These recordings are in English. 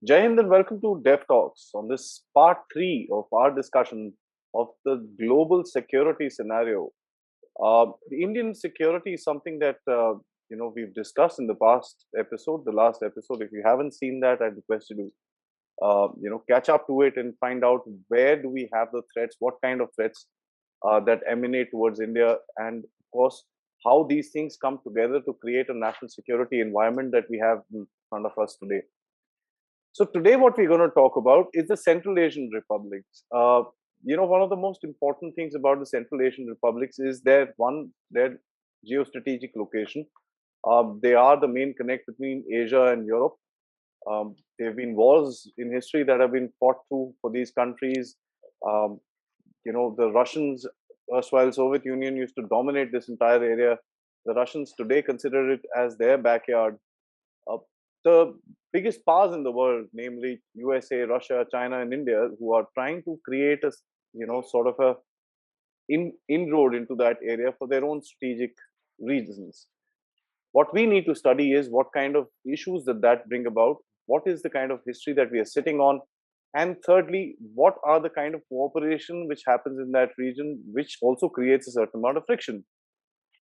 Jai Hind and welcome to Dev Talks on this part three of our discussion of the global security scenario. The Indian security is something that we've discussed in the past episode, the last episode. If you haven't seen that, I request you to catch up to it and find out where do we have the threats, what kind of threats that emanate towards India, and of course how these things come together to create a national security environment that we have in front of us today. So today, what we're going to talk about is the Central Asian republics. One of the most important things about the Central Asian republics is their geostrategic location. They are the main connect between Asia and Europe. There have been wars in history that have been fought through for these countries. Um, the Russians, erstwhile Soviet Union, used to dominate this entire area. The Russians today consider it as their backyard. Uh, the biggest powers in the world, namely USA, Russia, China, and India, who are trying to create a sort of a inroad into that area for their own strategic reasons. What we need to study is what kind of issues that bring about, what is the kind of history that we are sitting on, and thirdly, what are the kind of cooperation which happens in that region, which also creates a certain amount of friction,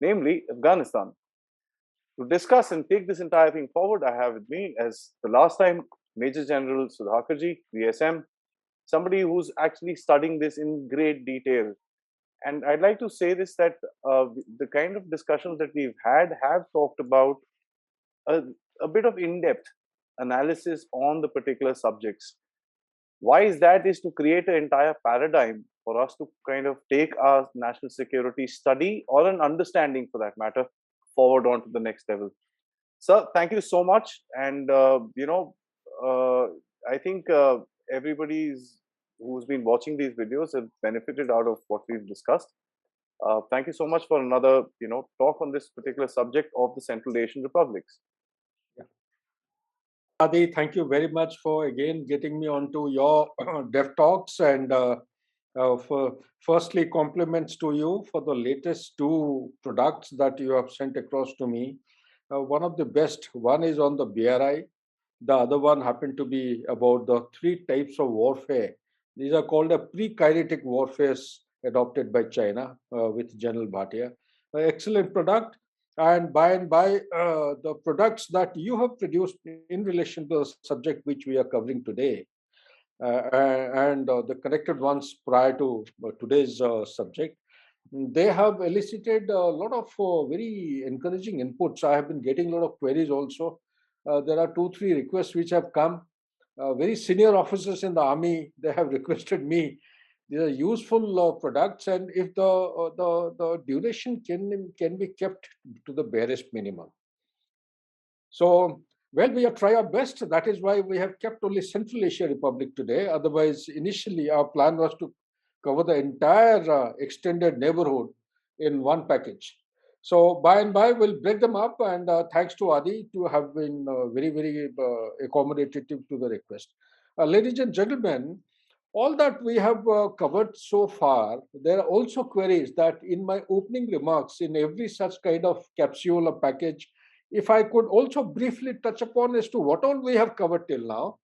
namely Afghanistan. To discuss and take this entire thing forward, I have with me, as the last time, Major General Sudhakar Jee, VSM, somebody who's actually studying this in great detail. And I'd like to say this that the kind of discussions that we've had have talked about a bit of in-depth analysis on the particular subjects. Why is that? Is to create an entire paradigm for us to kind of take our national security study or an understanding, for that matter, forward on to the next level. Sir, thank you so much. And, I think everybody's who's been watching these videos have benefited out of what we've discussed. Thank you so much for another, talk on this particular subject of the Central Asian republics. Aadi, thank you very much for again getting me onto your Dev Talks, and firstly, compliments to you for the latest two products that you have sent across to me. One of the best, one is on the BRI, the other one happened to be about the three types of warfare. These are called a pre-kinetic warfares adopted by China with General Bhatia. Excellent product. And by the products that you have produced in relation to the subject which we are covering today, and the connected ones prior to today's subject, they have elicited a lot of very encouraging inputs. I have been getting a lot of queries also. There are 2-3 requests which have come. Very senior officers in the army, they have requested me. These are useful products, and if the duration can be kept to the barest minimum. So, well, we have tried our best. That is why we have kept only Central Asia Republic today. Otherwise, initially our plan was to cover the entire extended neighborhood in one package. So by and by, we'll break them up, and thanks to Aadi to have been very, very accommodative to the request. Ladies and gentlemen, all that we have covered so far, there are also queries that in my opening remarks, in every such kind of capsule or package, if I could also briefly touch upon as to what all we have covered till now.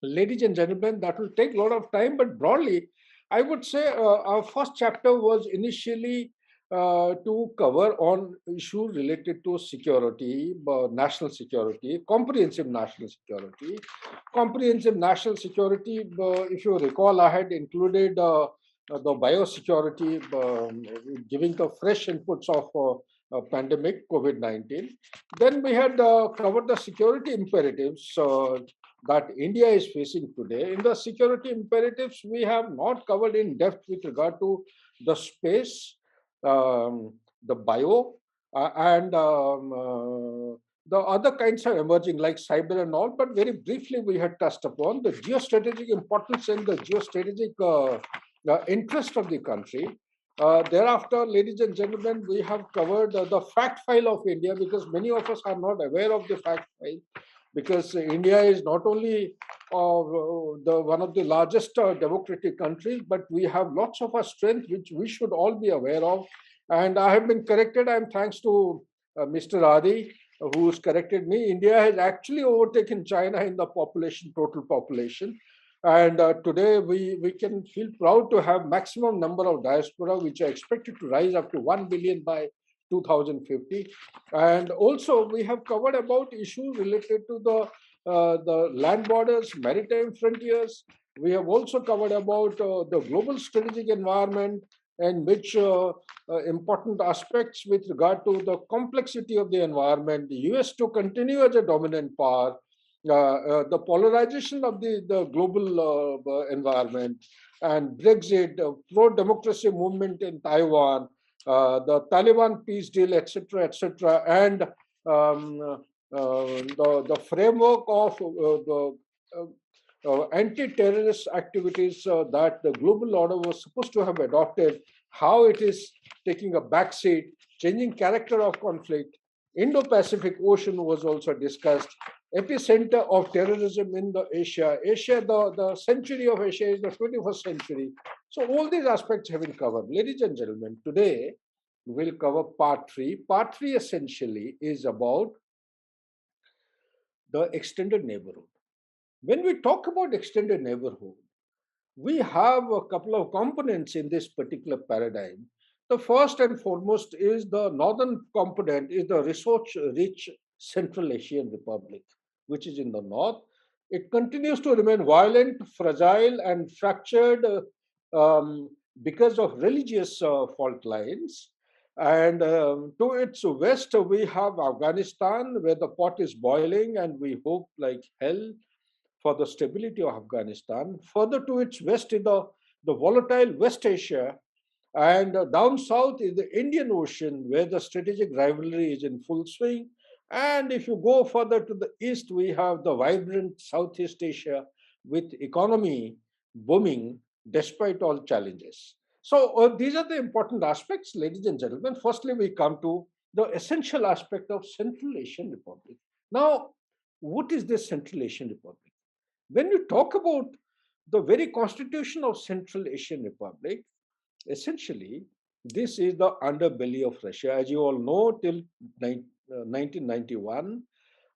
Ladies and gentlemen, that will take a lot of time, but broadly, I would say our first chapter was initially to cover on issues related to security, national security, comprehensive national security. Comprehensive national security, if you recall, I had included the biosecurity, giving the fresh inputs of pandemic COVID-19. Then we had covered the security imperatives that India is facing today. In the security imperatives, we have not covered in depth with regard to the space, the bio, and the other kinds are emerging like cyber and all, but very briefly we had touched upon the geostrategic importance and the geostrategic interest of the country. Thereafter, ladies and gentlemen, we have covered the fact file of India, because many of us are not aware of the fact file, because India is not only one of the largest democratic countries, but we have lots of our strength which we should all be aware of. And I have been corrected. I'm thanks to Mr. Aadi who's corrected me, India has actually overtaken China in the total population. And today we can feel proud to have maximum number of diaspora, which are expected to rise up to 1 billion by 2050. And also we have covered about issues related to the land borders, maritime frontiers. We have also covered about the global strategic environment, and which important aspects with regard to the complexity of the environment, the US to continue as a dominant power, the polarization of the global environment, and Brexit, pro-democracy movement in Taiwan, the Taliban peace deal, etc., and the framework of the anti-terrorist activities that the global order was supposed to have adopted, how it is taking a backseat, changing character of conflict. Indo-Pacific Ocean was also discussed. Epicenter of terrorism in the Asia. The century of Asia is the 21st century. So all these aspects have been covered. Ladies and gentlemen, today we'll cover part three. Part three essentially is about the extended neighborhood. When we talk about extended neighborhood, we have a couple of components in this particular paradigm. The first and foremost is the northern component, is the resource-rich Central Asian Republic, which is in the north. It continues to remain violent, fragile, and fractured because of religious fault lines. And to its west, we have Afghanistan, where the pot is boiling, and we hope like hell for the stability of Afghanistan. Further to its west is the volatile West Asia, and down south is the Indian Ocean, where the strategic rivalry is in full swing. And if you go further to the east, we have the vibrant Southeast Asia with economy booming despite all challenges. So these are the important aspects, ladies and gentlemen. Firstly, we come to the essential aspect of Central Asian Republic. Now, what is this Central Asian Republic? When you talk about the very constitution of Central Asian Republic, essentially, this is the underbelly of Russia. As you all know, till 1991,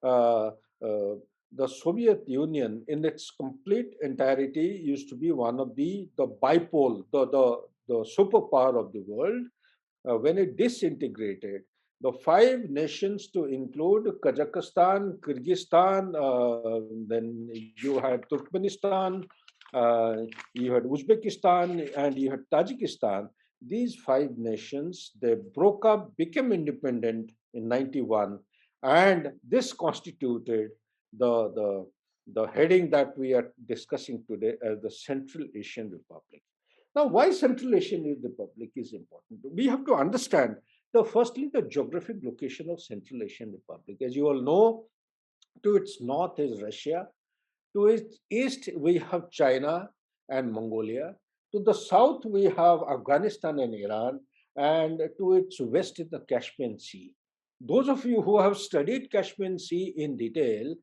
uh, the Soviet Union, in its complete entirety, used to be one of the bipole, the superpower of the world. When it disintegrated, the five nations to include Kazakhstan, Kyrgyzstan, then you had Turkmenistan, you had Uzbekistan, and you had Tajikistan. These five nations, they broke up, became independent in 91, and this constituted the heading that we are discussing today as the Central Asian Republic. Now, why Central Asian Republic is important? We have to understand firstly the geographic location of Central Asian Republic. As you all know, to its north is Russia, to its east we have China and Mongolia, to the south we have Afghanistan and Iran, and to its west is the Caspian Sea. Those of you who have studied Caspian Sea in detail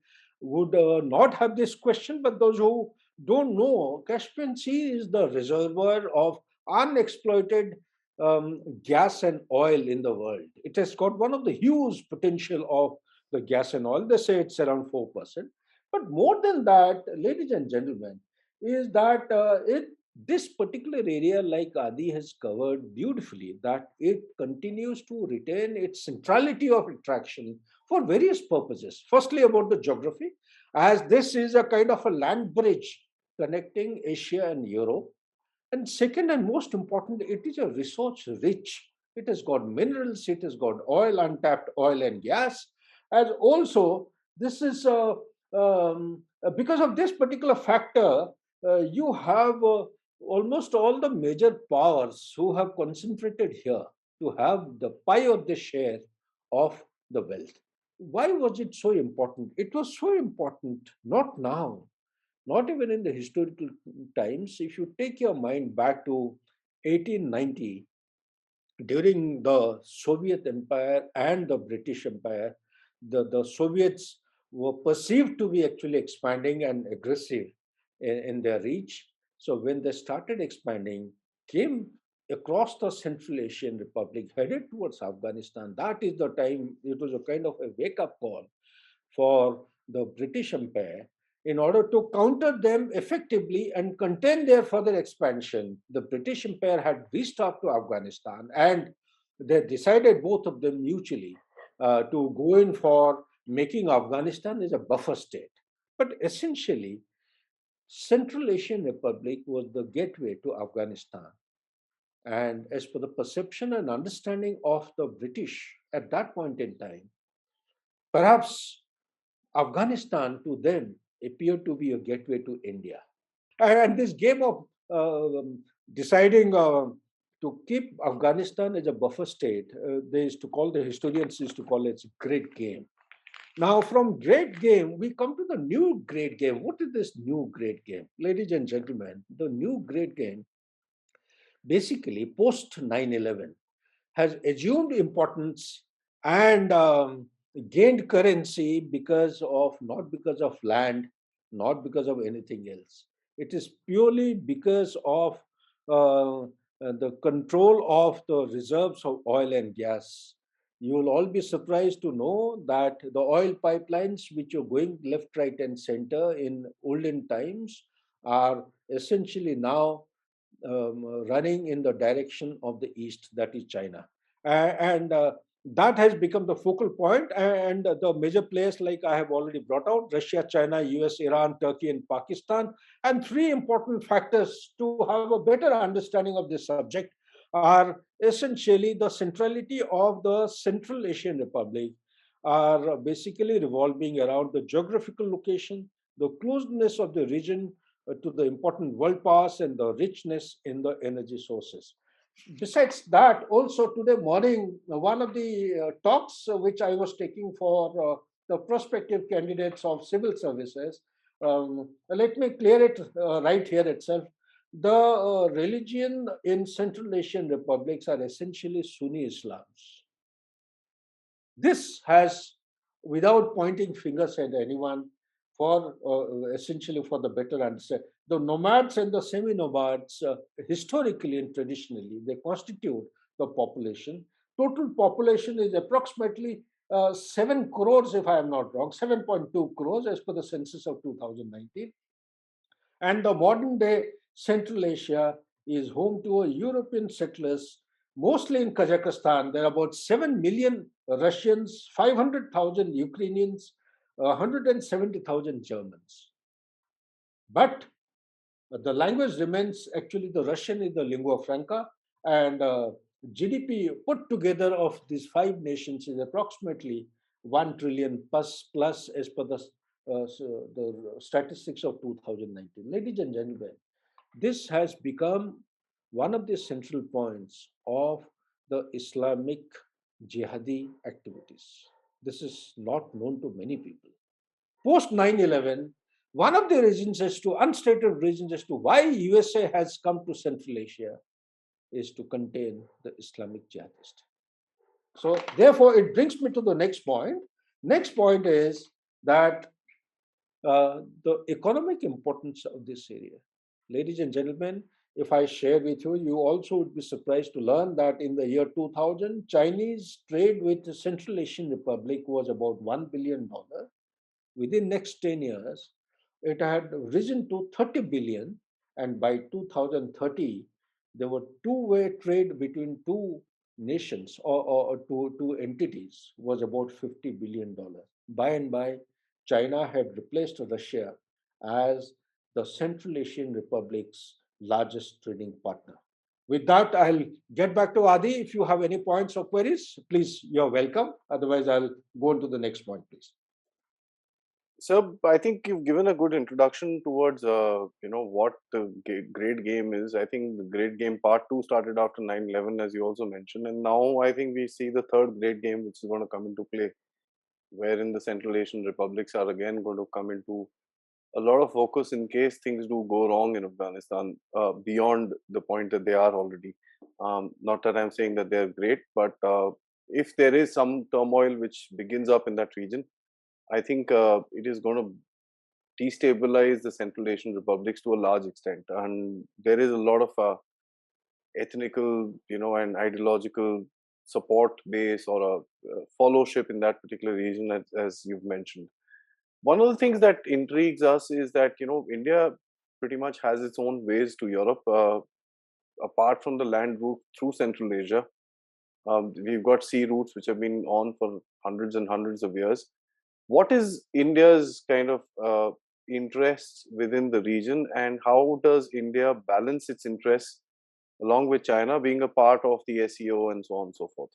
would not have this question, but those who don't know, Caspian Sea is the reservoir of unexploited gas and oil in the world. It has got one of the huge potential of the gas and oil. They say it's around 4%. But more than that, ladies and gentlemen, is that this particular area, like Adi has covered beautifully, that it continues to retain its centrality of attraction for various purposes. Firstly, about the geography, as this is a kind of a land bridge connecting Asia and Europe. And second and most important, it is a resource rich. It has got minerals, it has got oil, untapped oil and gas. As also, this is because of this particular factor, you have almost all the major powers who have concentrated here to have the pie of the share of the wealth. Why was it so important? It was so important not now, not even in the historical times. If you take your mind back to 1890, during the Soviet Empire and the British Empire, the Soviets were perceived to be actually expanding and aggressive in their reach. So when they started expanding, came across the Central Asian Republic, headed towards Afghanistan. That is the time it was a kind of a wake up call for the British Empire in order to counter them effectively and contain their further expansion. The British Empire had reached out to Afghanistan, and they decided, both of them mutually, to go in for making Afghanistan as a buffer state. But essentially, Central Asian Republic was the gateway to Afghanistan. And as per the perception and understanding of the British at that point in time, perhaps Afghanistan to them appeared to be a gateway to India. And this game of deciding to keep Afghanistan as a buffer state, they used to call, the historians used to call it great game. Now, from great game, we come to the new great game. What is this new great game? Ladies and gentlemen, the new great game, basically post 9/11, has assumed importance and gained currency because of, not because of land, not because of anything else. It is purely because of the control of the reserves of oil and gas. You will all be surprised to know that the oil pipelines which are going left, right, and center in olden times are essentially now running in the direction of the east, that is China. And that has become the focal point, and the major players, like I have already brought out, Russia, China, US, Iran, Turkey, and Pakistan. And three important factors to have a better understanding of this subject are essentially the centrality of the Central Asian Republic, are basically revolving around the geographical location, the closeness of the region to the important world powers, and the richness in the energy sources. Besides that, also today morning, one of the talks which I was taking for the prospective candidates of civil services, let me clear it right here itself. The religion in Central Asian republics are essentially Sunni Islams. This has, without pointing fingers at anyone, for essentially for the better understanding, the nomads and the semi-nomads, historically and traditionally, they constitute the population. Total population is approximately 7 crores, if I am not wrong, 7.2 crores as per the census of 2019. And the modern day Central Asia is home to a European settlers, mostly in Kazakhstan. There are about 7 million Russians, 500,000 Ukrainians, 170,000 Germans. But the language remains, actually, the Russian is the lingua franca, and GDP put together of these five nations is approximately 1 trillion plus as per the statistics of 2019. Ladies and gentlemen, this has become one of the central points of the Islamic jihadi activities. This is not known to many people. Post 9/11, one of the reasons as to, unstated reasons as to why USA has come to Central Asia is to contain the Islamic jihadist. So therefore, it brings me to the next point. Next point is that the economic importance of this area. Ladies and gentlemen, if I share with you, you also would be surprised to learn that in the year 2000, Chinese trade with the Central Asian Republic was about $1 billion. Within next 10 years, it had risen to 30 billion, and by 2030, there were two-way trade between two nations, or two entities, was about $50 billion. By and by, China had replaced Russia as the Central Asian Republic's largest trading partner. With that, I'll get back to Adi. If you have any points or queries, please, you're welcome. Otherwise, I'll go on to the next point, please. So I think you've given a good introduction towards what the great game is. I think the great game part 2 started after 9/11, as you also mentioned, and now I think we see the third great game which is going to come into play, wherein the Central Asian republics are again going to come into a lot of focus in case things do go wrong in Afghanistan, beyond the point that they are already. Not that I'm saying that they're great, but if there is some turmoil which begins up in that region, I think it is going to destabilize the Central Asian republics to a large extent. And there is a lot of ethnical, and ideological support base or a fellowship in that particular region, as you've mentioned. One of the things that intrigues us is that India pretty much has its own ways to Europe, apart from the land route through Central Asia. We've got sea routes which have been on for hundreds and hundreds of years. What is India's kind of interests within the region, and how does India balance its interests along with China being a part of the SEO and so on and so forth?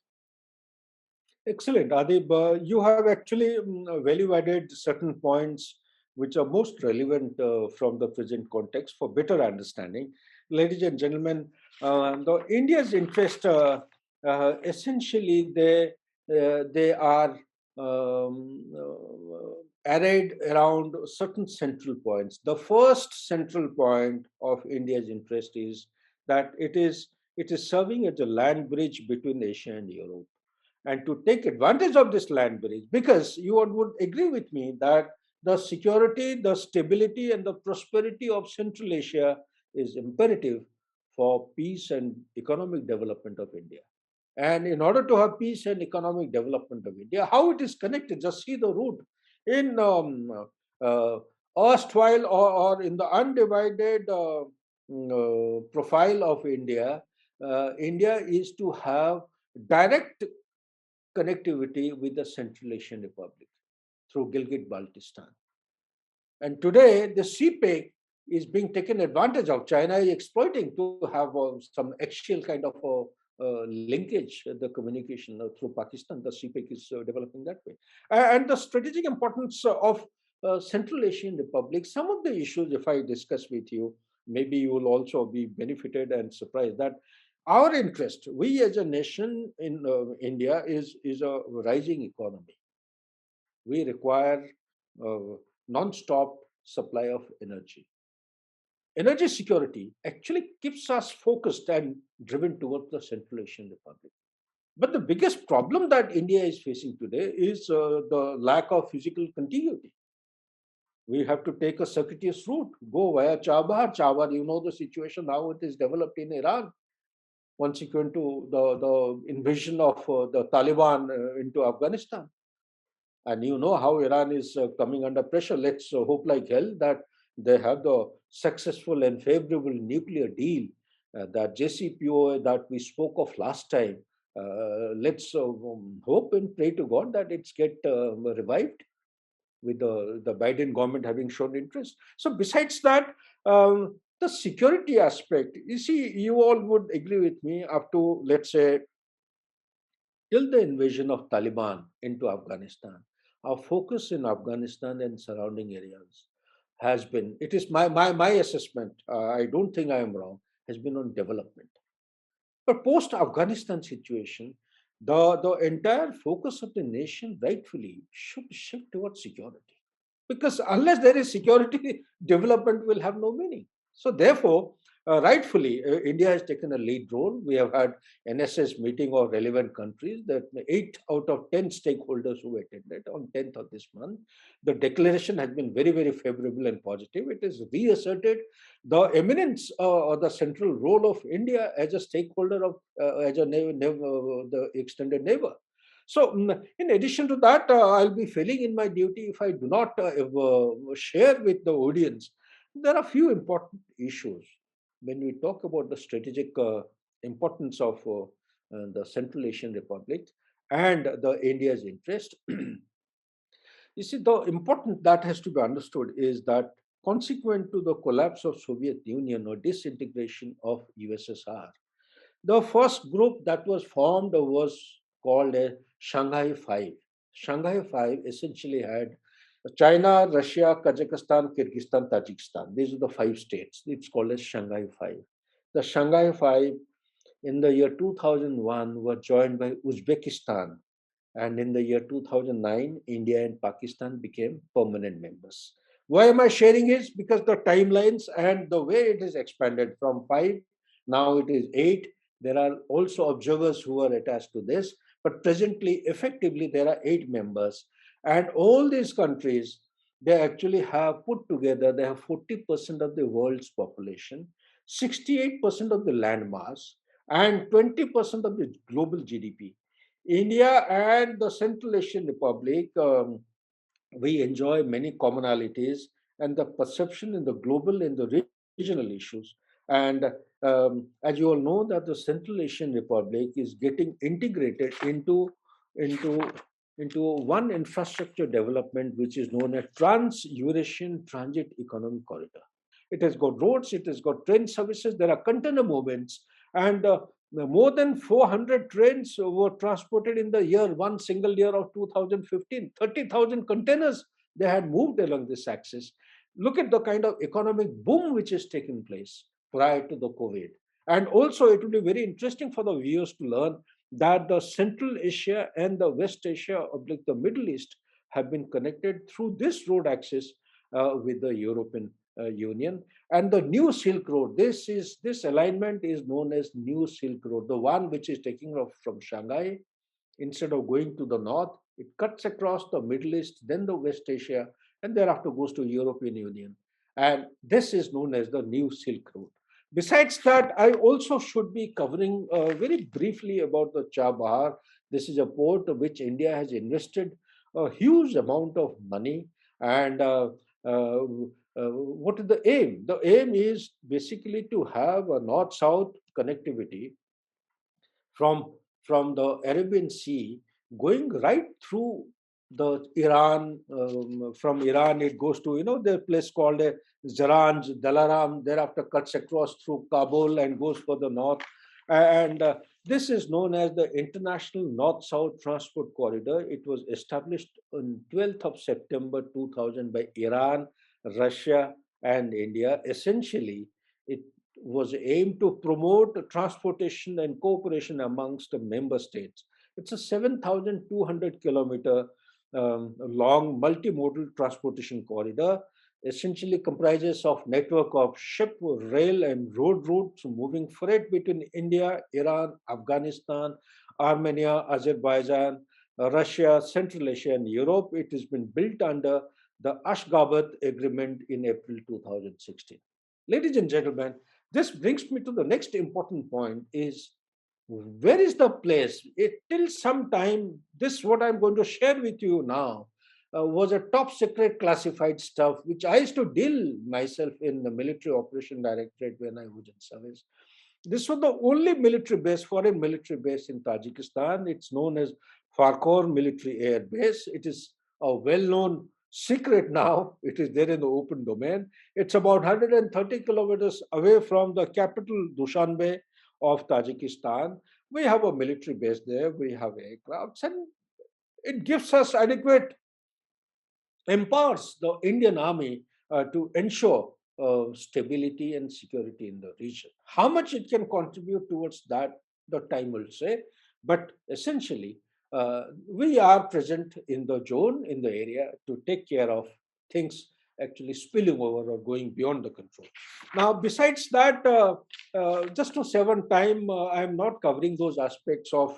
Excellent, Adib. You have actually value added certain points which are most relevant from the present context for better understanding. Ladies and gentlemen, the India's interest essentially they are arrayed around certain central points. The first central point of India's interest is that it is serving as a land bridge between Asia and Europe, and to take advantage of this land bridge, because you would agree with me that the security, the stability, and the prosperity of Central Asia is imperative for peace and economic development of India. And in order to have peace and economic development of India, how it is connected, just see the route. In uh, erstwhile or in the undivided profile of India, India is to have direct connectivity with the Central Asian Republic through Gilgit-Baltistan. And today, the CPEC is being taken advantage of. China is exploiting to have some axial kind of linkage, the communication through Pakistan. The CPEC is developing that way. And the strategic importance of Central Asian Republic, some of the issues, if I discuss with you, maybe you will also be benefited and surprised that our interest, we as a nation in India, is a rising economy. We require non-stop supply of energy. Energy security actually keeps us focused and driven towards the Central Asian Republic. But the biggest problem that India is facing today is the lack of physical continuity. We have to take a circuitous route, go via Chabahar. Chabahar, you know the situation, how it is developed in Iran, consequent to the invasion of the Taliban into Afghanistan. And you know how Iran is coming under pressure. Let's hope like hell that they have the successful and favorable nuclear deal, that JCPOA that we spoke of last time. Let's hope and pray to God that it's get revived with the Biden government having shown interest. So besides that, the security aspect, you see, you all would agree with me up to, let's say, till the invasion of Taliban into Afghanistan, our focus in Afghanistan and surrounding areas has been, it is my assessment, I don't think I am wrong, has been on development. But post Afghanistan situation, the entire focus of the nation rightfully should shift towards security. Because unless there is security, development will have no meaning. So, therefore, rightfully, India has taken a lead role. We have had NSS meeting of relevant countries, that 8 out of 10 stakeholders who attended on 10th of this month. The declaration has been very, very favorable and positive. It has reasserted the eminence or the central role of India as a stakeholder of as a the extended neighbor. So, in addition to that, I'll be failing in my duty if I do not share with the audience. There are few important issues when we talk about the strategic importance of the Central Asian Republic and the India's interest. You see, the important that has to be understood is that consequent to the collapse of Soviet Union or disintegration of USSR, the first group that was formed was called a Shanghai Five. Shanghai Five essentially had China, Russia, Kazakhstan, Kyrgyzstan, Tajikistan. These are the 5 states. It's called as Shanghai Five. The Shanghai Five in the year 2001 were joined by Uzbekistan, and in the year 2009, India and Pakistan became permanent members. Why am I sharing it? Because the timelines and the way it is expanded from 5, now it is 8. There are also observers who are attached to this, but presently, effectively, there are 8 members. And all these countries, they actually have put together, they have 40% of the world's population, 68% of the land mass, and 20% of the global GDP. India and the Central Asian Republic, we enjoy many commonalities and the perception in the global and the regional issues. And as you all know, that the Central Asian Republic is getting integrated into into one infrastructure development which is known as Trans-Eurasian Transit Economic Corridor. It has got roads, it has got train services, there are container movements, and more than 400 trains were transported in the year, one single year of 2015. 30,000 containers they had moved along this axis. Look at the kind of economic boom which is taking place prior to the COVID. And also, it will be very interesting for the viewers to learn that the Central Asia and the West Asia, like the Middle East, have been connected through this road axis with the European Union. And the new Silk Road, this alignment is known as New Silk Road, the one which is taking off from Shanghai. Instead of going to the north, it cuts across the Middle East, then the West Asia, and thereafter goes to European Union. And this is known as the New Silk Road. Besides that, I also should be covering very briefly about the Chabahar. This is a port which India has invested a huge amount of money. And what is the aim? The aim is basically to have a north-south connectivity from the Arabian Sea, going right through the Iran. From Iran, it goes to the place called Zaranj, Dalaram. Thereafter, cuts across through Kabul and goes further north. And this is known as the International North-South Transport Corridor. It was established on 12th of September 2000 by Iran, Russia, and India. Essentially, it was aimed to promote transportation and cooperation amongst the member states. It's a 7,200 kilometer long multimodal transportation corridor, essentially comprises of network of ship, rail, and road routes moving freight between India, Iran, Afghanistan, Armenia, Azerbaijan, Russia, Central Asia, and Europe. It has been built under the Ashgabat Agreement in April 2016. Ladies and gentlemen, this brings me to the next important point is where is the place? Till some time, this what I'm going to share with you now was a top secret classified stuff, which I used to deal myself in the military operation directorate when I was in service. This was the only military base, foreign military base in Tajikistan. It's known as Farkor Military Air Base. It is a well-known secret now. It is there in the open domain. It's about 130 kilometers away from the capital, Dushanbe, of Tajikistan. We have a military base there. We have aircrafts, and it gives us adequate, empowers the Indian Army to ensure stability and security in the region. How much it can contribute towards that, the time will say. But essentially, we are present in the zone, in the area, to take care of things actually spilling over or going beyond the control. Now, besides that, just to save on time, I am not covering those aspects of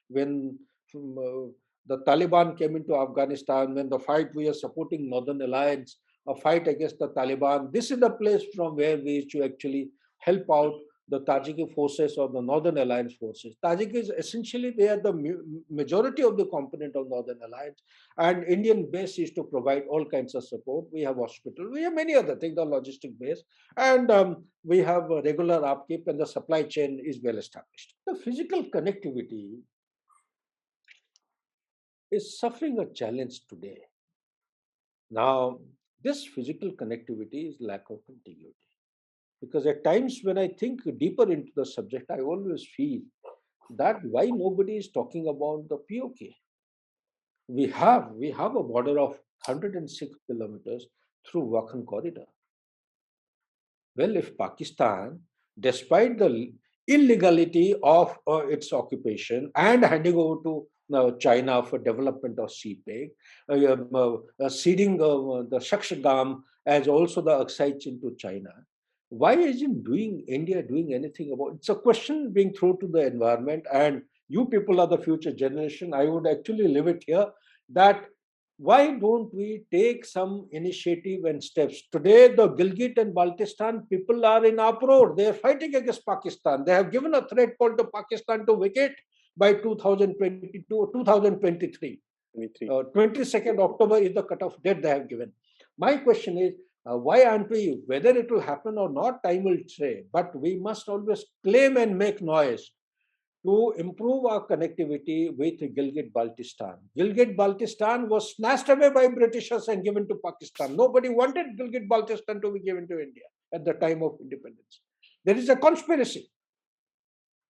when the Taliban came into Afghanistan, when the fight we are supporting Northern Alliance, a fight against the Taliban. This is the place from where we used to actually help out the Tajik forces or the Northern Alliance forces. Tajik is essentially, they are the majority of the component of Northern Alliance, and Indian base is to provide all kinds of support. We have hospital, we have many other things, the logistic base, and we have a regular upkeep, and the supply chain is well established. The physical connectivity is suffering a challenge today. Now, this physical connectivity is lack of contiguity. Because at times when I think deeper into the subject, I always feel that why nobody is talking about the POK. We have a border of 106 kilometers through Wakhan corridor. Well, if Pakistan, despite the illegality of its occupation and handing over to China for development of CPEG, ceding the Shakshagam as also the Aksai Chin to China, why isn't India doing anything about it? It's a question being thrown to the environment, and you people are the future generation. I would actually leave it here that Why don't we take some initiative and steps? Today, the Gilgit and Baltistan people are in uproar. They are fighting against Pakistan. They have given a threat call to Pakistan to vacate by 2022, 2023. 22nd October is the cutoff date they have given. My question is, why aren't we, whether it will happen or not, time will say, but we must always claim and make noise to improve our connectivity with Gilgit-Baltistan. Gilgit-Baltistan was snatched away by Britishers and given to Pakistan. Nobody wanted Gilgit-Baltistan to be given to India at the time of independence. There is a conspiracy.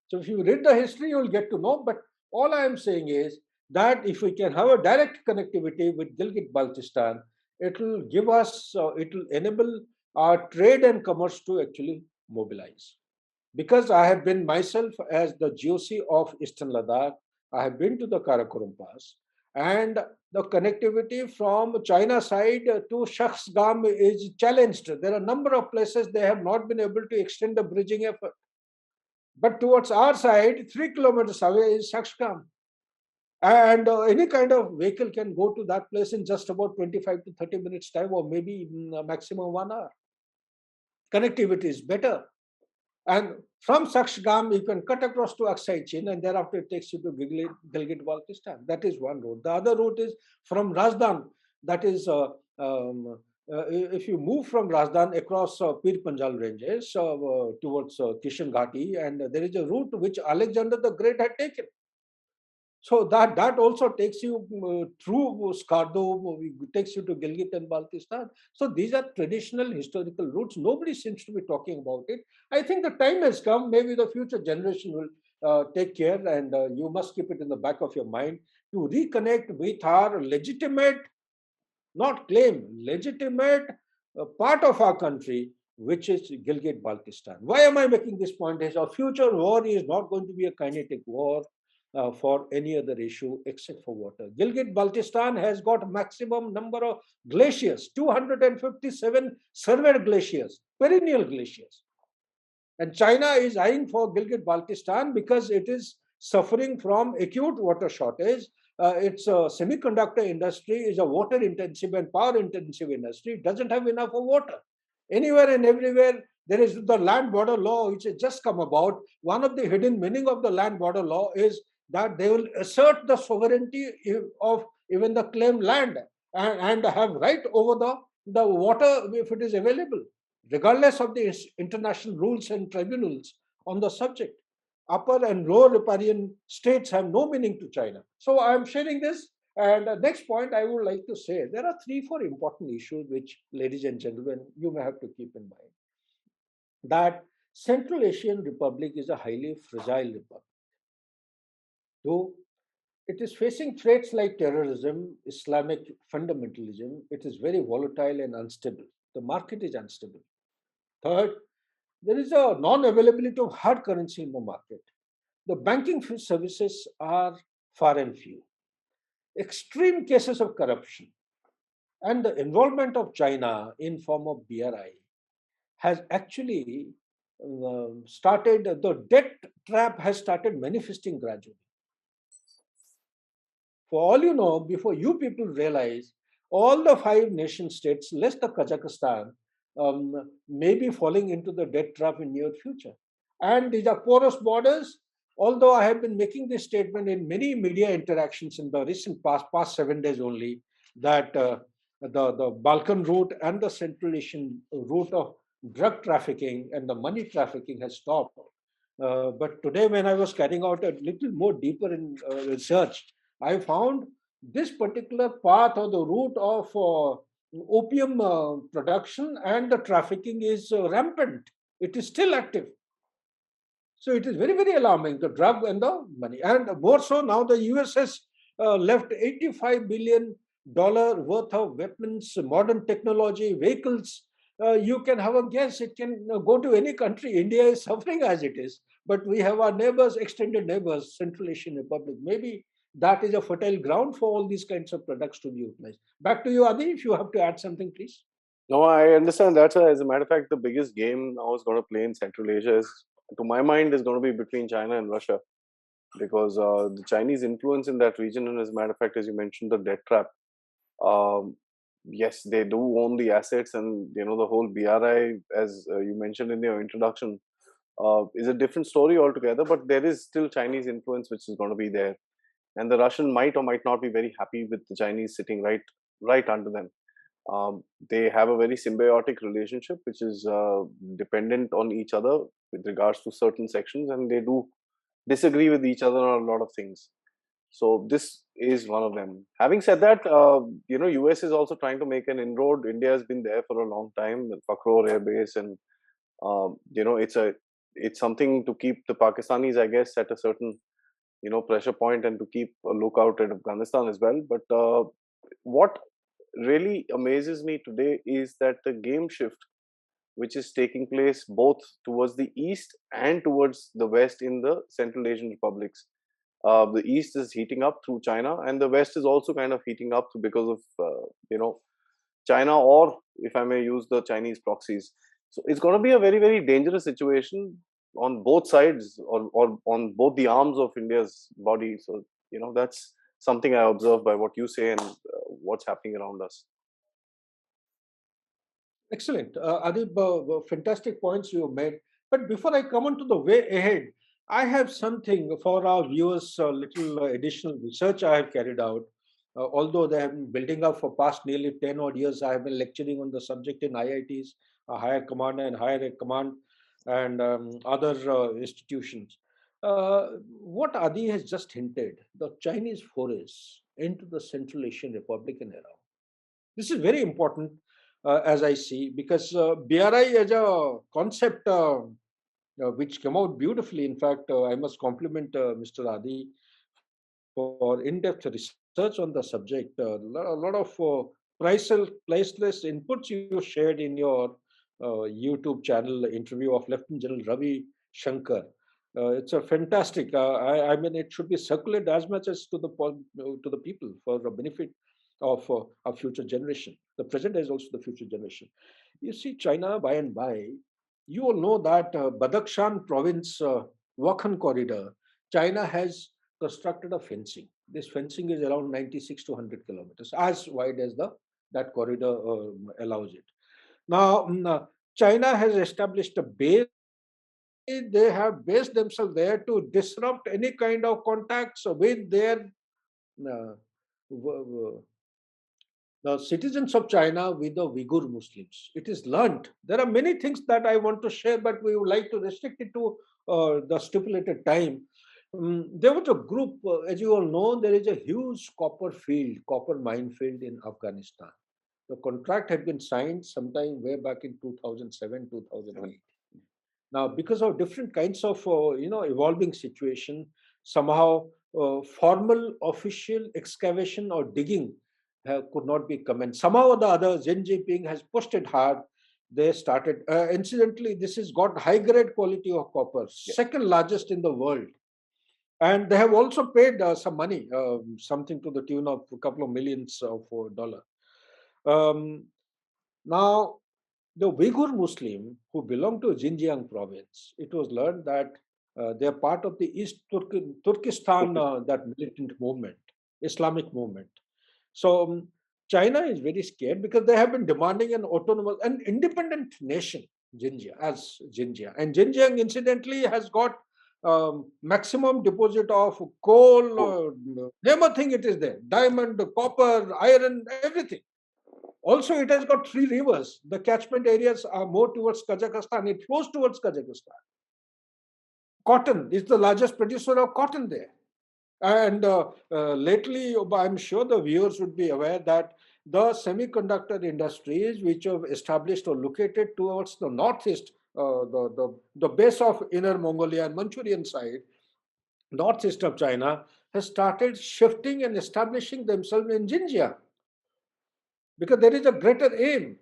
So if you read the history, you will get to know. But all I am saying is that if we can have a direct connectivity with Gilgit-Baltistan, it will give us, it will enable our trade and commerce to actually mobilize. Because I have been myself as the GOC of Eastern Ladakh, I have been to the Karakoram Pass, and the connectivity from China side to Shakhsgam is challenged. There are a number of places they have not been able to extend the bridging effort. But towards our side, 3 kilometers away is Shakhsgam. And any kind of vehicle can go to that place in just about 25 to 30 minutes time, or maybe maximum 1 hour. Connectivity is better. And from Sakshgam, you can cut across to Aksai Chin, and thereafter it takes you to Gilgit-Baltistan. That is one route. The other route is from Razdan. That is, if you move from Razdan across Pir Panjal ranges towards Kishan Ghati, and there is a route which Alexander the Great had taken. So that also takes you through Skardo, takes you to Gilgit and Baltistan. So these are traditional historical routes. Nobody seems to be talking about it. I think the time has come. Maybe the future generation will take care, and you must keep it in the back of your mind to reconnect with our legitimate, not claim, legitimate part of our country, which is Gilgit-Baltistan. Why am I making this point? Is our future war is not going to be a kinetic war for any other issue except for water. Gilgit-Baltistan has got maximum number of glaciers, 257 surveyed glaciers, perennial glaciers. And China is eyeing for Gilgit-Baltistan because it is suffering from acute water shortage. Its semiconductor industry is a water-intensive and power-intensive industry. It doesn't have enough of water. Anywhere and everywhere, there is the land border law, which has just come about. One of the hidden meaning of the land border law is that they will assert the sovereignty of even the claimed land and have right over the water if it is available, regardless of the international rules and tribunals on the subject. Upper and lower riparian states have no meaning to China. So I am sharing this. And the next point I would like to say, there are 3, 4 important issues which, ladies and gentlemen, you may have to keep in mind. That Central Asian Republic is a highly fragile republic. Though it is facing threats like terrorism, Islamic fundamentalism, it is very volatile and unstable. The market is unstable. Third, there is a non-availability of hard currency in the market. The banking services are far and few. Extreme cases of corruption and the involvement of China in form of BRI has actually started, the debt trap has started manifesting gradually. For all you know, before you people realize, all the 5 nation states, less the Kazakhstan, may be falling into the debt trap in near future. And these are porous borders. Although I have been making this statement in many media interactions in the recent past 7 days only, that the Balkan route and the Central Asian route of drug trafficking and the money trafficking has stopped. But today, when I was carrying out a little more deeper in research, I found this particular path or the route of opium production and the trafficking is rampant. It is still active. So it is very, very alarming, the drug and the money. And more so now, the US has left $85 billion worth of weapons, modern technology, vehicles. You can have a guess, it can go to any country. India is suffering as it is, but we have our neighbors, extended neighbors, Central Asian Republic. Maybe that is a fertile ground for all these kinds of products to be utilized. Back to you, Adi, if you have to add something, please. No, I understand that. As a matter of fact, the biggest game now is going to play in Central Asia is, to my mind, is going to be between China and Russia, because the Chinese influence in that region, and as a matter of fact, as you mentioned, the debt trap, Um, yes, they do own the assets, and the whole BRI, as you mentioned in your introduction, is a different story altogether. But there is still Chinese influence which is going to be there, and the Russian might or might not be very happy with the Chinese sitting right under them. They have a very symbiotic relationship, which is dependent on each other with regards to certain sections, and they do disagree with each other on a lot of things. So this is one of them. Having said that, US is also trying to make an inroad. India has been there for a long time with Pakro Air Base, and it's something to keep the Pakistanis, I guess, at a certain pressure point, and to keep a lookout at Afghanistan as well. But what really amazes me today is that the game shift which is taking place both towards the east and towards the west in the Central Asian republics. The east is heating up through China, and the west is also kind of heating up because of China, or if I may use the Chinese proxies. So it's going to be a very, very dangerous situation on both sides, or on both the arms of India's body. So that's something I observe by what you say and what's happening around us. Excellent. Adib, fantastic points you made. But before I come on to the way ahead, I have something for our viewers, a little additional research I have carried out. Although they have been building up for past nearly 10 odd years, I have been lecturing on the subject in IITs, higher command and higher command, and other institutions. What Adi has just hinted, the Chinese forays into the Central Asian Republican era. This is very important, as I see, because BRI as a concept which came out beautifully. In fact, I must compliment Mr. Adi for in-depth research on the subject. A lot of priceless inputs you shared in your YouTube channel interview of Lieutenant General Ravi Shankar. It's a fantastic. I mean, it should be circulated as much as to the people for the benefit of our future generation. The present is also the future generation. You see, China by and by, you all know that Badakhshan province Wakhan corridor, China has constructed a fencing. This fencing is around 96 to 100 kilometers, as wide as the that corridor allows it. Now, China has established a base. They have based themselves there to disrupt any kind of contacts with their uh, the citizens of China with the Uyghur Muslims. It is learnt. There are many things that I want to share, but we would like to restrict it to the stipulated time. There was a group, as you all know, there is a huge copper field, copper minefield in Afghanistan. The contract had been signed sometime way back in 2007, 2008. Now, because of different kinds of evolving situation, somehow formal official excavation or digging could not be commenced. Somehow or the other, Xi Jinping has pushed it hard. They started. Incidentally, this has got high grade quality of copper, Yeah. second largest in the world. And they have also paid some money, something to the tune of a couple of millions of dollars. Um, Now, the Uyghur Muslim who belong to Xinjiang province, it was learned that they are part of the Turkestan, that militant movement, Islamic movement. So China is very scared because they have been demanding an autonomous, an independent nation, Xinjiang. And Xinjiang, incidentally, has got maximum deposit of coal, Cool. name a thing, it is there. Diamond, copper, iron, everything. Also, it has got three rivers. The catchment areas are more towards Kazakhstan. It flows towards Kazakhstan. Cotton is the largest producer of cotton there. And lately, I'm sure the viewers would be aware that the semiconductor industries which have established or located towards the northeast, the base of Inner Mongolia and Manchurian side, northeast of China, has started shifting and establishing themselves in Xinjiang, because there is a greater aim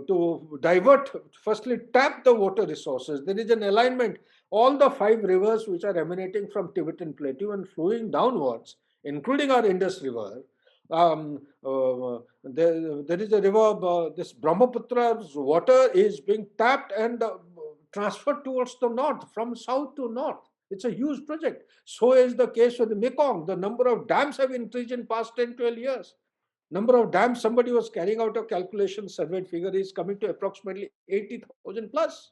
to divert, firstly, tap the water resources. There is an alignment. All the five rivers which are emanating from Tibetan Plateau and flowing downwards, including our Indus River. There is a river, this Brahmaputra's water is being tapped and transferred towards the north, from south to north. It's a huge project. So is the case with the Mekong. The number of dams have increased in past 10, 12 years. Number of dams, somebody was carrying out a calculation, surveyed figure is coming to approximately 80,000 plus.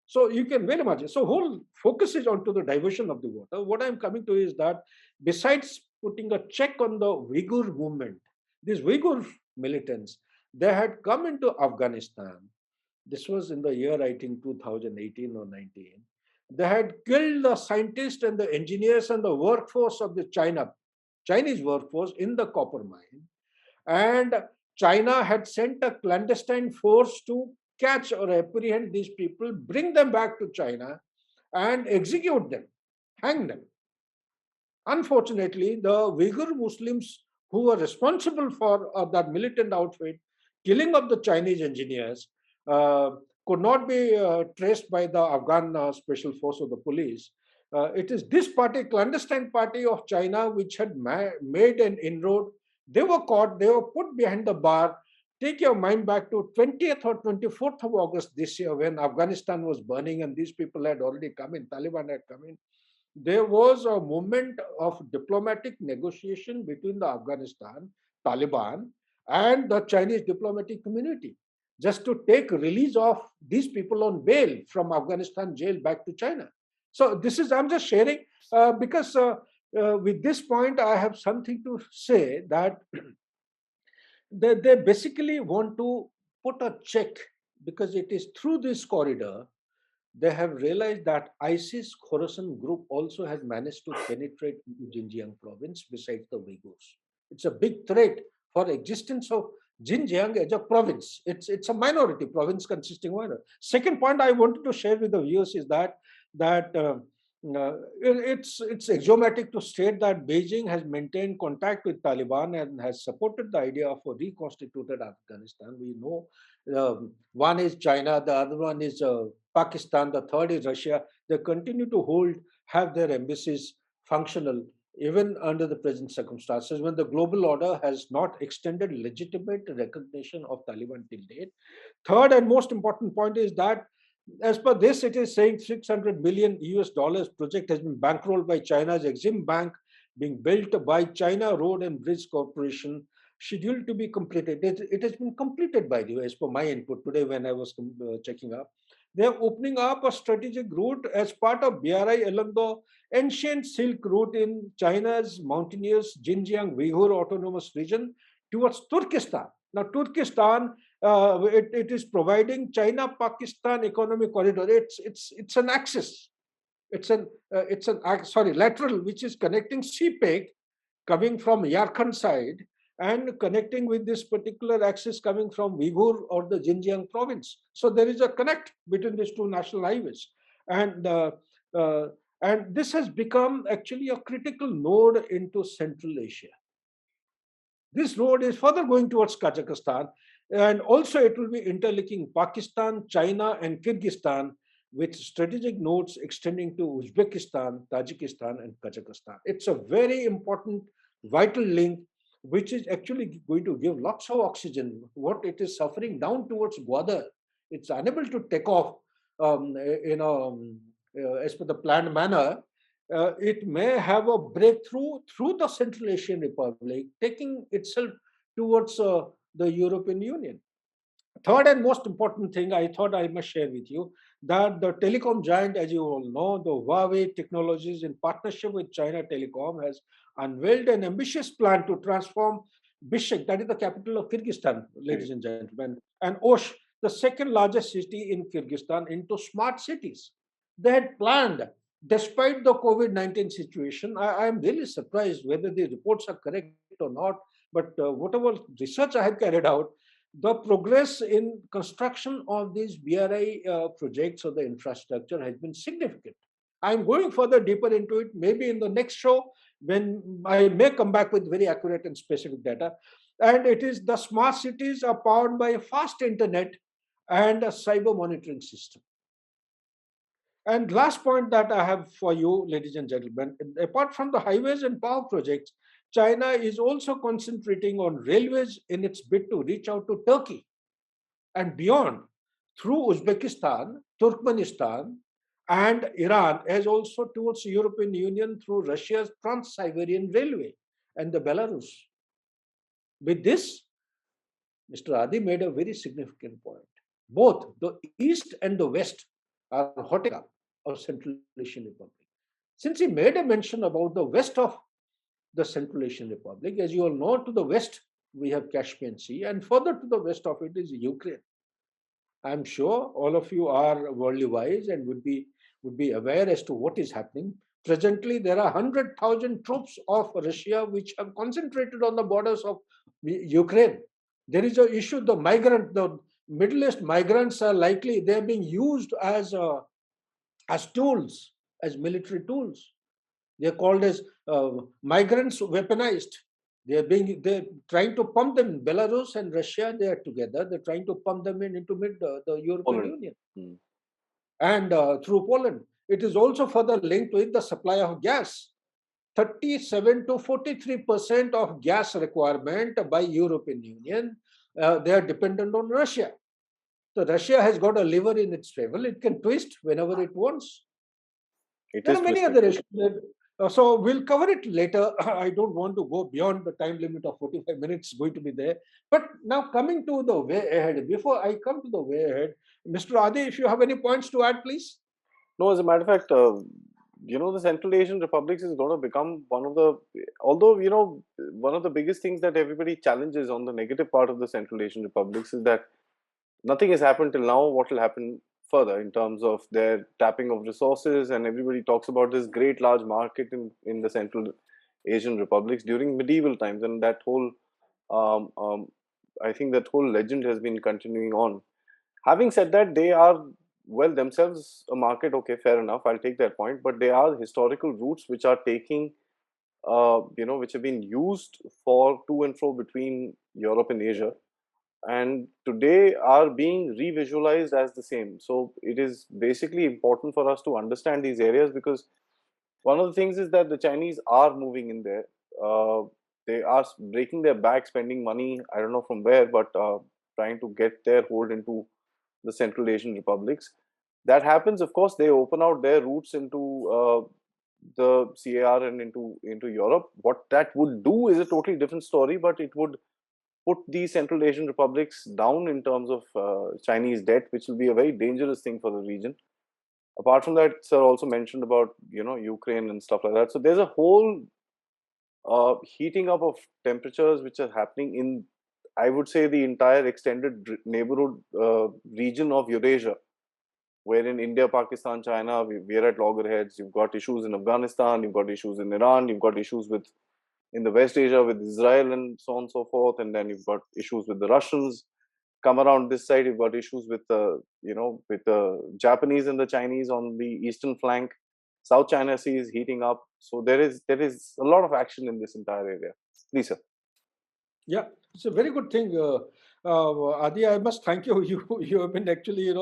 So you can very much. So whole focus is onto the diversion of the water. What I'm coming to is that besides putting a check on the Uyghur movement, these Uyghur militants, they had come into Afghanistan. This was in the year, I think, 2018 or 19. They had killed the scientists and the engineers and the workforce of the Chinese workforce in the copper mine. And China had sent a clandestine force to catch or apprehend these people, bring them back to China, and execute them, hang them. Unfortunately, the Uyghur Muslims who were responsible for that militant outfit killing of the Chinese engineers uh, could not be traced by the Afghan special force or the police. It is this party, clandestine party of China, which had made an inroad. They were caught, they were put behind the bar. Take your mind back to 20th or 24th of August this year when Afghanistan was burning and these people had already come in, Taliban had come in. There was a movement of diplomatic negotiation between the Afghanistan, Taliban, and the Chinese diplomatic community just to take release of these people on bail from Afghanistan jail back to China. So this is, I'm just sharing because with this point, I have something to say that they basically want to put a check because it is through this corridor they have realized that ISIS Khorasan group also has managed to penetrate into Xinjiang province besides the Uyghurs. It's a big threat for existence of Xinjiang as a province. It's a minority province consisting of minor. Second point I wanted to share with the viewers is that it's axiomatic to state that Beijing has maintained contact with Taliban and has supported the idea of a reconstituted Afghanistan. We know one is China, the other one is Pakistan, the third is Russia. They continue to have their embassies functional even under the present circumstances when the global order has not extended legitimate recognition of Taliban till date. Third and most important point is that as per this, it is saying 600 billion US dollars project has been bankrolled by China's Exim Bank, being built by China Road and Bridge Corporation, scheduled to be completed. It has been completed, by the way, as per my input today when I was checking up. They are opening up a strategic route as part of BRI along the ancient Silk Route in China's mountainous Xinjiang Uyghur Autonomous Region towards Turkestan. Now, Turkestan, it is providing China-Pakistan economic corridor. It's an axis. It's an lateral which is connecting CPEC coming from Yarkand side and connecting with this particular axis coming from Uyghur or the Xinjiang province. So there is a connect between these two national highways, and uh, and this has become actually a critical node into Central Asia. This road is further going towards Kazakhstan, and also it will be interlinking Pakistan, China, and Kyrgyzstan with strategic nodes extending to Uzbekistan, Tajikistan, and Kazakhstan. It's a very important, vital link which is actually going to give lots of oxygen. What it is suffering down towards Gwadar, it's unable to take off, as per the planned manner. It may have a breakthrough through the Central Asian Republic, taking itself towards the European Union. Third and most important thing I thought I must share with you that the telecom giant, as you all know, the Huawei Technologies, in partnership with China Telecom, has unveiled an ambitious plan to transform Bishkek, that is the capital of Kyrgyzstan, ladies and gentlemen, and Osh, the second largest city in Kyrgyzstan, into smart cities. They had planned, despite the COVID-19 situation. I am really surprised whether the reports are correct or not, but whatever research I have carried out, the progress in construction of these BRI projects or the infrastructure has been significant. I'm going further deeper into it, maybe in the next show when I may come back with very accurate and specific data. And it is the smart cities are powered by a fast internet and a cyber monitoring system. And last point that I have for you, ladies and gentlemen, apart from the highways and power projects, China is also concentrating on railways in its bid to reach out to Turkey and beyond through Uzbekistan, Turkmenistan, and Iran, as also towards the European Union through Russia's Trans-Siberian Railway and the Belarus. With this, Mr. Adi made a very significant point. Both the East and the West are hotting up of Central Asian Republic. Since he made a mention about the west of the Central Asian Republic, as you all know, to the west we have Caspian Sea, and further to the west of it is Ukraine. I'm sure all of you are worldly wise and would be aware as to what is happening. Presently, there are 100,000 troops of Russia which have concentrated on the borders of Ukraine. There is a issue. The Middle East migrants are likely they are being used as tools, as military tools. They are called as migrants weaponized. They're trying to pump them in Belarus and Russia. They are together. They're trying to pump them into the European Poland. Union Hmm. and through Poland. It is also further linked with the supply of gas. 37 to 43% of gas requirement by European Union, they are dependent on Russia. So Russia has got a lever in its favor. It can twist whenever it wants. It There is are many twisted. other issues. So we'll cover it later. I don't want to go beyond the time limit of 45 minutes going to be there. But now coming to the way ahead, before I come to the way ahead, Mr. Adi, if you have any points to add, please. No, as a matter of fact, the Central Asian republics is going to become one of the, although, one of the biggest things that everybody challenges on the negative part of the Central Asian republics is that nothing has happened till now. What will happen further in terms of their tapping of resources? And everybody talks about this great large market in the Central Asian republics during medieval times. And that whole, um, um, I think that whole legend has been continuing on. Having said that, they are, well, themselves a market. Okay, fair enough. I'll take that point. But they are historical routes which are taking, which have been used for to and fro between Europe and Asia, and today are being revisualized as the same. So it is basically important for us to understand these areas, because one of the things is that the Chinese are moving in there. They are breaking their back, spending money, I don't know from where, but trying to get their hold into the Central Asian republics. That happens, of course, they open out their routes into the CAR and into Europe. What that would do is a totally different story, but it would put these Central Asian republics down in terms of Chinese debt, which will be a very dangerous thing for the region. Apart from that, sir also mentioned about Ukraine and stuff like that. So there's a whole heating up of temperatures which are happening in, I would say, the entire extended neighborhood region of Eurasia, wherein India, Pakistan, China, we are at loggerheads. You've got issues in Afghanistan, you've got issues in Iran, you've got issues with in the West Asia with Israel and so on and so forth, and then you've got issues with the Russians. Come around this side, you've got issues with the with the Japanese and the Chinese on the eastern flank. South China Sea is heating up, so there is a lot of action in this entire area. Please, sir. Yeah, it's a very good thing. Adi, I must thank you. You have been actually,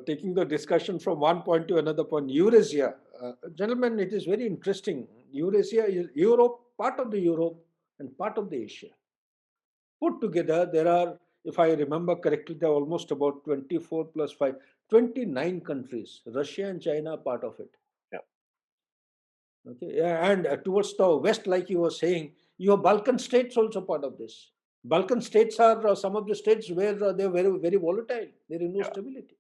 taking the discussion from one point to another point. Eurasia, gentlemen, it is very interesting. Eurasia is Europe, part of the Europe, and part of the Asia. Put together, there are, if I remember correctly, there are almost about 24 plus 5, 29 countries. Russia and China are part of it. Yeah. Okay, yeah, and towards the west, like you were saying, your Balkan states also part of this. Balkan states are some of the states where they're very, very volatile. There is no Yeah. stability.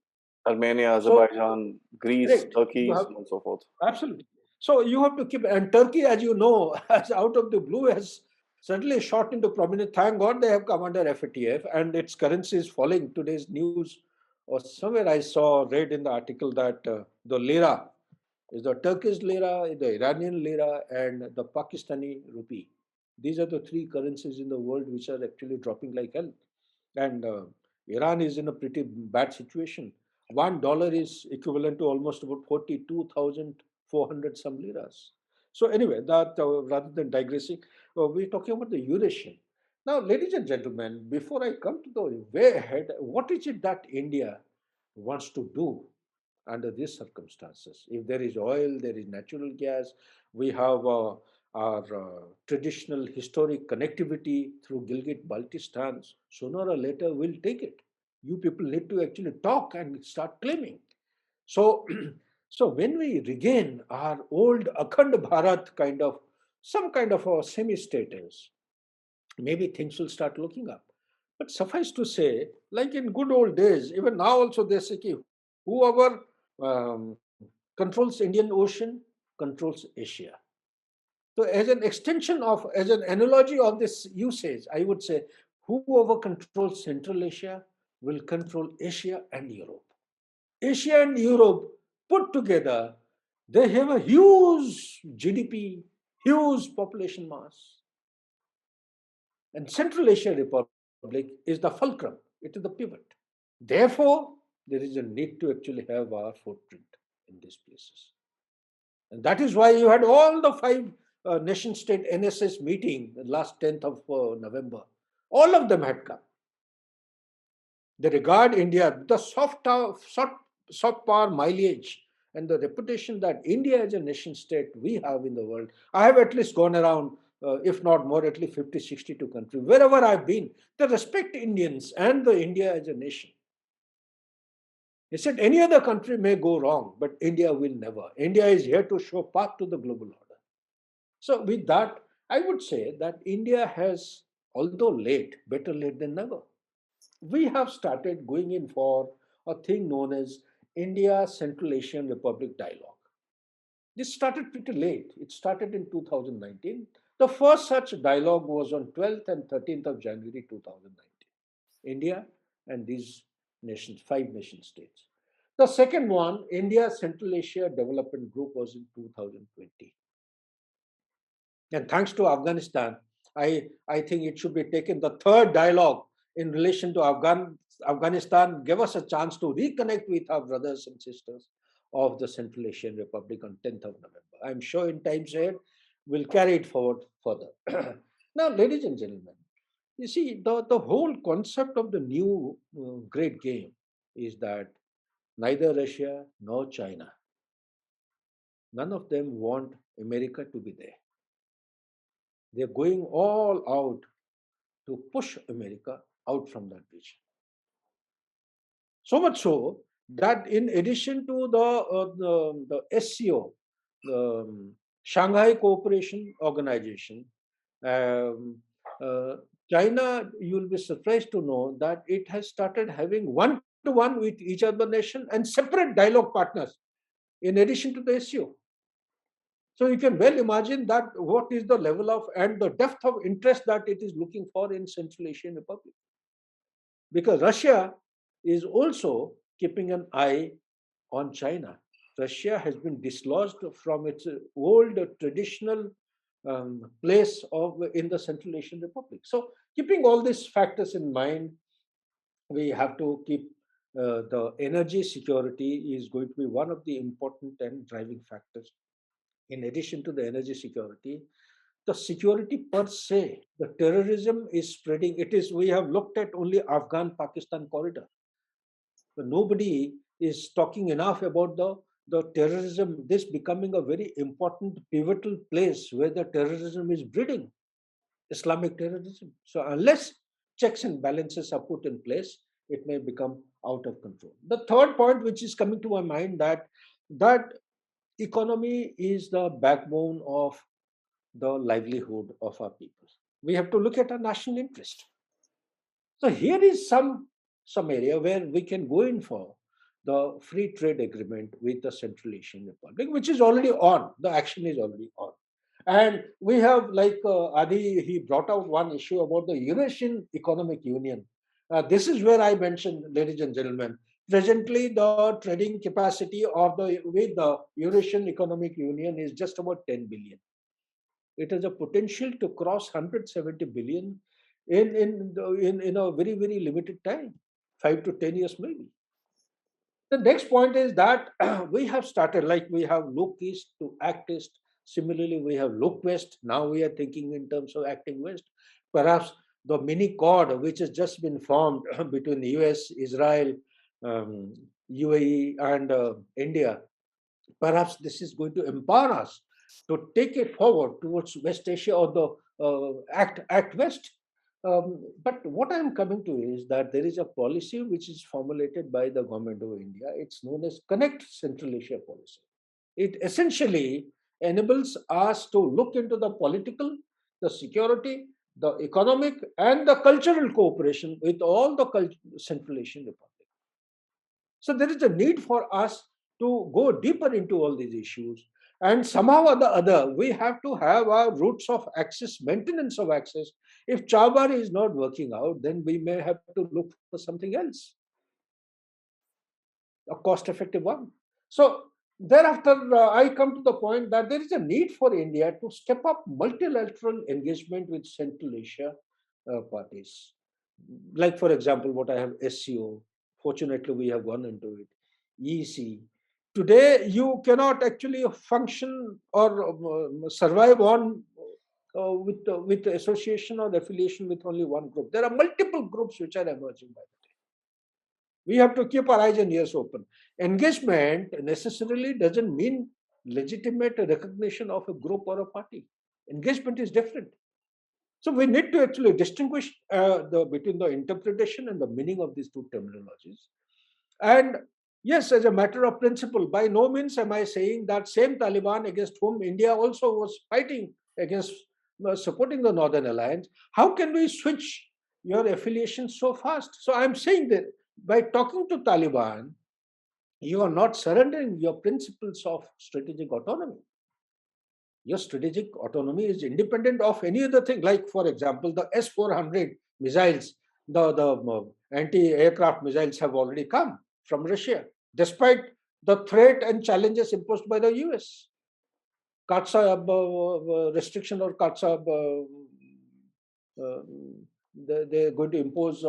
Armenia, So, Azerbaijan, Greece, correct. You Turkey, so have on and so forth. absolutely. So you have to keep, and Turkey, as you know, as out of the blue, has suddenly shot into prominence. Thank God they have come under FATF, and its currency is falling. Today's news, or somewhere I saw, read in the article that the lira is the Turkish lira, the Iranian lira, and the Pakistani rupee. These are the three currencies in the world which are actually dropping like hell. And Iran is in a pretty bad situation. $1 is equivalent to almost about 42,400 some liras. So anyway, that rather than digressing, we're talking about the Eurasian. Now, ladies and gentlemen, before I come to the way ahead, what is it that India wants to do under these circumstances? If there is oil, there is natural gas, we have our traditional historic connectivity through Gilgit Baltistan. Sooner or later, we'll take it. You people need to actually talk and start claiming. So, so when we regain our old Akhand Bharat kind of some kind of a semi status, maybe things will start looking up. But suffice to say, like in good old days, even now also they say, "Ki whoever controls Indian Ocean controls Asia." So, as an extension of, as an analogy of this usage, I would say, whoever controls Central Asia will control Asia and Europe. Asia and Europe put together, they have a huge GDP, huge population mass. And Central Asia Republic is the fulcrum, it is the pivot. Therefore, there is a need to actually have our footprint in these places. And that is why you had all the five nation state NSS meeting last 10th of November. All of them had come. They regard India, the soft power mileage and the reputation that India as a nation state we have in the world. I have at least gone around, if not more, at least 50, 62 countries. Wherever I've been, they respect Indians and the India as a nation. He said any other country may go wrong, but India will never. India is here to show path to the global order. So with that, I would say that India has, although late, better late than never. We have started going in for a thing known as India Central Asian Republic Dialogue. This started pretty late. It started in 2019. The first such dialogue was on 12th and 13th of January 2019. India and these nations, five nation states. The second one, India Central Asia Development Group, was in 2020. And thanks to Afghanistan, I think it should be taken the third dialogue in relation to Afghanistan, give us a chance to reconnect with our brothers and sisters of the Central Asian Republic on 10th of November. I'm sure in times ahead, we'll carry it forward further. Now, ladies and gentlemen, you see, the whole concept of the new great game is that neither Russia nor China, none of them want America to be there. They're going all out to push America out from that region. So much so that in addition to the SCO, the Shanghai Cooperation Organization, um, uh, China, you will be surprised to know that it has started having one-to-one with each other nation and separate dialogue partners in addition to the SCO. So you can well imagine that what is the level of and the depth of interest that it is looking for in Central Asian Republic. Because Russia is also keeping an eye on China. Russia has been dislodged from its old traditional place of in the Central Asian Republic. So, keeping all these factors in mind, we have to keep the energy security is going to be one of the important and driving factors. In addition to the energy security, the security per se, the terrorism is spreading. It is, we have looked at only Afghan Pakistan corridor. But nobody is talking enough about the terrorism, this becoming a very important pivotal place where the terrorism is breeding, Islamic terrorism. So unless checks and balances are put in place, it may become out of control. The third point which is coming to my mind, that economy is the backbone of the livelihood of our people. We have to look at our national interest. So here is some area where we can go in for the free trade agreement with the Central Asian Republic, which is already on. The action is already on. And we have, like Adi, he brought out one issue about the Eurasian Economic Union. This is where I mentioned, ladies and gentlemen, presently the trading capacity of the with the Eurasian Economic Union is just about 10 billion. It has a potential to cross 170 billion in a very, very limited time, 5 to 10 years maybe. The next point is that we have started, like we have look east to act east. Similarly, we have look west. Now we are thinking in terms of acting west. Perhaps the mini Quad, which has just been formed between the US, Israel, UAE, and India, perhaps this is going to empower us to take it forward towards West Asia or the Act West. But what I'm coming to is that there is a policy which is formulated by the government of India. It's known as Connect Central Asia policy. It essentially enables us to look into the political, the security, the economic and the cultural cooperation with all the Central Asian republics. So there is a need for us to go deeper into all these issues. And somehow or the other, we have to have our routes of access, maintenance of access. If Chawbari is not working out, then we may have to look for something else, a cost effective one. So thereafter, I come to the point that there is a need for India to step up multilateral engagement with Central Asia parties. Like, for example, what I have SCO. Fortunately, we have gone into it. EC. Today, you cannot actually function or survive on with association or affiliation with only one group. There are multiple groups which are emerging by the day. We have to keep our eyes and ears open. Engagement necessarily doesn't mean legitimate recognition of a group or a party. Engagement is different. So we need to actually distinguish between the interpretation and the meaning of these two terminologies. And yes, as a matter of principle, by no means am I saying that same Taliban against whom India also was fighting against supporting the Northern Alliance, how can we switch your affiliation so fast? So I'm saying that by talking to Taliban, you are not surrendering your principles of strategic autonomy. Your strategic autonomy is independent of any other thing. Like, for example, the S-400 missiles, the anti-aircraft missiles have already come from Russia, despite the threat and challenges imposed by the US. Katsa restriction or Katsa, they're going to impose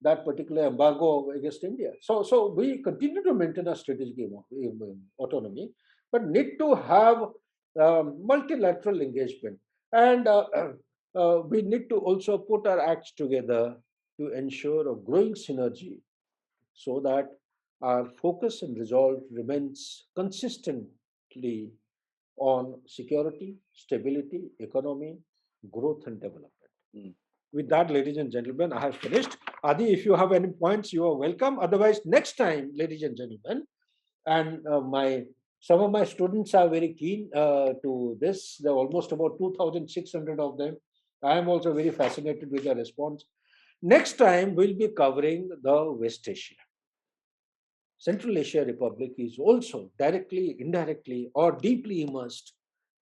that particular embargo against India. So we continue to maintain our strategic autonomy, but need to have multilateral engagement. And we need to also put our acts together to ensure a growing synergy so that our focus and resolve remains consistently on security, stability, economy, growth, and development. Mm. With that, ladies and gentlemen, I have finished. Adi, if you have any points, you are welcome. Otherwise, next time, ladies and gentlemen, and some of my students are very keen to this. There are almost about 2,600 of them. I am also very fascinated with their response. Next time, we'll be covering the West Asia. Central Asia Republic is also directly, indirectly, or deeply immersed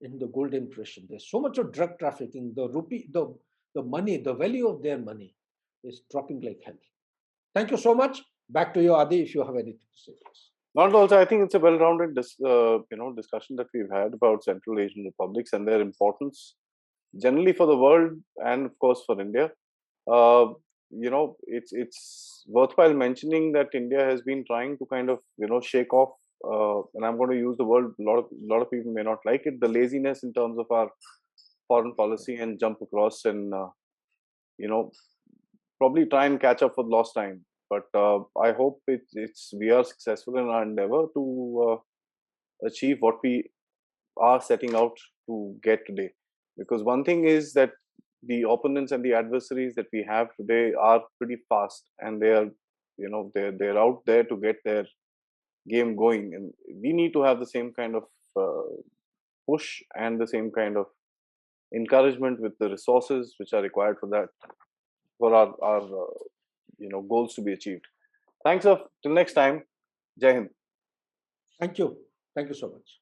in the gold impression. There's so much of drug trafficking. The rupee, the money, the value of their money is dropping like hell. Thank you so much. Back to you, Adi, if you have anything to say. Not also, I think it's a well-rounded discussion that we've had about Central Asian republics and their importance generally for the world and of course for India. It's worthwhile mentioning that India has been trying to kind of shake off, and I'm going to use the word a lot of people may not like it, the laziness in terms of our foreign policy and jump across and probably try and catch up for lost time. But I hope we are successful in our endeavor to achieve what we are setting out to get today. Because one thing is that the opponents and the adversaries that we have today are pretty fast, and they are, they're out there to get their game going, and we need to have the same kind of push and the same kind of encouragement with the resources which are required for that, for our goals to be achieved. Thanks, till next time. Jai Hind. Thank you. Thank you so much.